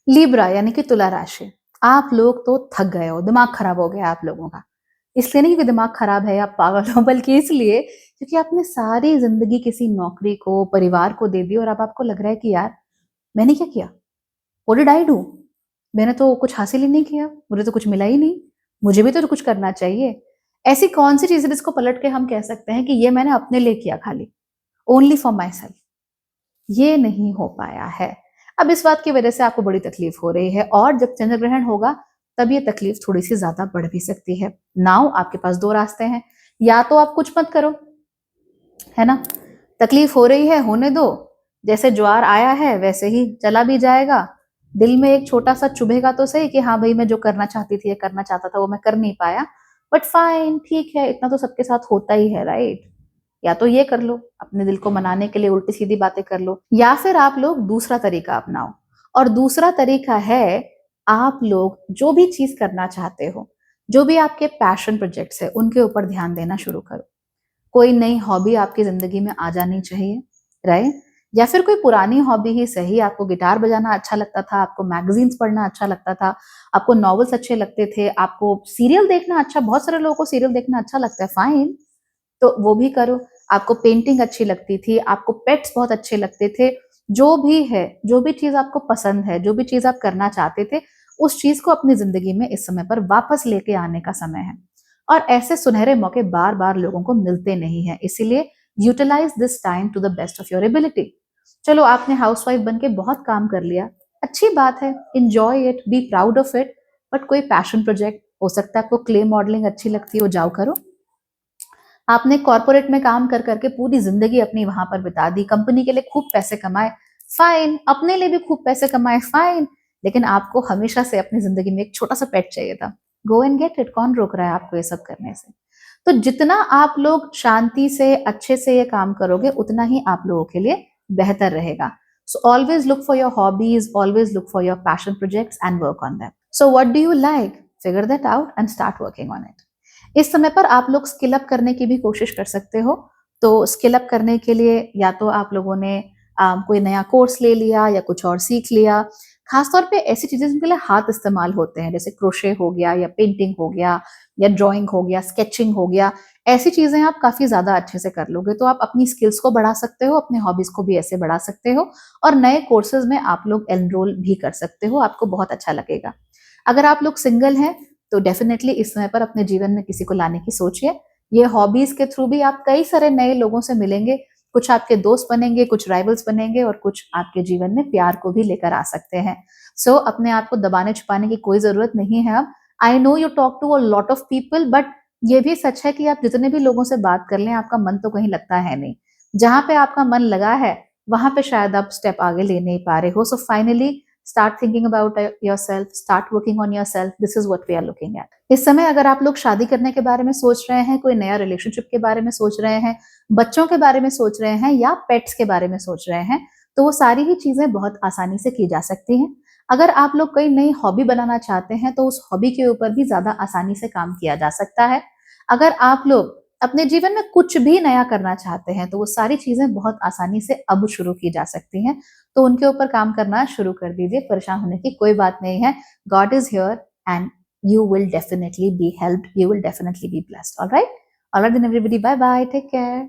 Libra यानी कि तुला राशि, आप लोग तो थक गए हो, दिमाग खराब हो गया आप लोगों का। इसलिए नहीं कि दिमाग खराब है या पागल हो, बल्कि इसलिए क्योंकि आपने सारी जिंदगी किसी नौकरी को, परिवार को दे दी और अब आपको लग रहा है कि यार मैंने क्या किया, व्हाट डिड आई डू, मैंने तो कुछ हासिल ही नहीं किया, मुझे तो कुछ मिला ही नहीं, मुझे भी तो कुछ करना चाहिए। ऐसी कौन सी चीज है जिसको पलट के हम कह सकते हैं कि ये मैंने अपने लिए किया खाली, ओनली फॉर माई सेल्फ। ये नहीं हो पाया है। अब इस बात की वजह से आपको बड़ी तकलीफ हो रही है और जब चंद्र ग्रहण होगा तब ये तकलीफ थोड़ी सी ज्यादा बढ़ भी सकती है। नाउ आपके पास दो रास्ते हैं, या तो आप कुछ मत करो, है ना, तकलीफ हो रही है होने दो, जैसे ज्वार आया है वैसे ही चला भी जाएगा। दिल में एक छोटा सा चुभेगा तो सही कि हाँ भाई मैं जो करना चाहती थी या करना चाहता था वो मैं कर नहीं पाया, बट फाइन, ठीक है, इतना तो सबके साथ होता ही है, राइट। या तो ये कर लो, अपने दिल को मनाने के लिए उल्टी सीधी बातें कर लो, या फिर आप लोग दूसरा तरीका अपनाओ। और दूसरा तरीका है, आप लोग जो भी चीज करना चाहते हो, जो भी आपके पैशन प्रोजेक्ट्स है उनके ऊपर ध्यान देना शुरू करो। कोई नई हॉबी आपकी जिंदगी में आ जानी चाहिए, राइट। या फिर कोई पुरानी हॉबी ही सही, आपको गिटार बजाना अच्छा लगता था, आपको मैगजीन्स पढ़ना अच्छा लगता था, आपको नॉवेल्स अच्छे लगते थे, आपको सीरियल देखना अच्छा, बहुत सारे लोगों को सीरियल देखना अच्छा लगता है, फाइन, तो वो भी करो। आपको पेंटिंग अच्छी लगती थी, आपको पेट्स बहुत अच्छे लगते थे, जो भी है, जो भी चीज आपको पसंद है, जो भी चीज आप करना चाहते थे, उस चीज को अपनी जिंदगी में इस समय पर वापस लेके आने का समय है। और ऐसे सुनहरे मौके बार बार लोगों को मिलते नहीं है, इसीलिए utilise this time to the best of your ability. चलो, आपने हाउसवाइफ बन के बहुत काम कर लिया, अच्छी बात है, enjoy it, be proud of it, but कोई पैशन प्रोजेक्ट हो सकता है, आपको क्ले मॉडलिंग अच्छी लगती है, वो जाओ करो। आपने कॉर्पोरेट में काम कर करके पूरी जिंदगी अपनी वहां पर बिता दी, कंपनी के लिए खूब पैसे कमाए, फाइन, अपने लिए भी खूब पैसे कमाए, फाइन, लेकिन आपको हमेशा से अपनी जिंदगी में एक छोटा सा पेट चाहिए था, गो एंड गेट इट, कौन रोक रहा है आपको ये सब करने से। तो जितना आप लोग शांति से अच्छे से ये काम करोगे उतना ही आप लोगों के लिए बेहतर रहेगा। So always look for your hobbies, always look for your passion projects and work on them. So what do you like, figure that out and start working on it. इस समय पर आप लोग स्किल अप करने की भी कोशिश कर सकते हो। तो स्किल अप करने के लिए या तो आप लोगों ने कोई नया कोर्स ले लिया या कुछ और सीख लिया। खासतौर पे ऐसी चीजें जिनके लिए हाथ इस्तेमाल होते हैं, जैसे क्रोशे हो गया या पेंटिंग हो गया या ड्राइंग हो गया, स्केचिंग हो गया, ऐसी चीजें आप काफी ज्यादा अच्छे से कर लोगे तो आप अपनी स्किल्स को बढ़ा सकते हो, अपने हॉबीज को भी ऐसे बढ़ा सकते हो और नए कोर्सेज में आप लोग एनरोल भी कर सकते हो, आपको बहुत अच्छा लगेगा। अगर आप लोग सिंगल हैं तो डेफिनेटली इस समय पर अपने जीवन में किसी को लाने की सोचिए। ये हॉबीज के थ्रू भी आप कई सारे नए लोगों से मिलेंगे, कुछ आपके दोस्त बनेंगे, कुछ राइवल्स बनेंगे और कुछ आपके जीवन में प्यार को भी लेकर आ सकते हैं। सो अपने आप को दबाने छुपाने की कोई जरूरत नहीं है। अब I know you talk to a lot of people, but ये भी सच है कि आप जितने भी लोगों से बात कर लें आपका मन तो कहीं लगता है नहीं। जहां पे आपका मन लगा है वहां पे शायद आप स्टेप आगे ले नहीं पा रहे हो। So finally start thinking about yourself, start working on yourself, this is what we are looking at। इस समय अगर आप लोग शादी करने के बारे में सोच रहे हैं, कोई नया रिलेशनशिप के बारे में सोच रहे हैं, बच्चों के बारे में सोच रहे हैं या पेट्स के बारे में सोच रहे हैं, तो वो सारी ही चीजें बहुत आसानी से की जा सकती हैं। अगर आप लोग कोई नई हॉबी बनाना चाहते हैं तो उस हॉबी के ऊपर भी ज्यादा आसानी से काम किया जा सकता है। अगर आप लोग अपने जीवन में कुछ भी नया करना चाहते हैं तो वो सारी चीजें बहुत आसानी से अब शुरू की जा सकती हैं। तो उनके ऊपर काम करना शुरू कर दीजिए, परेशान होने की कोई बात नहीं है। God is here and you will definitely be helped, you will definitely be blessed, all right, then everybody, bye bye, take care।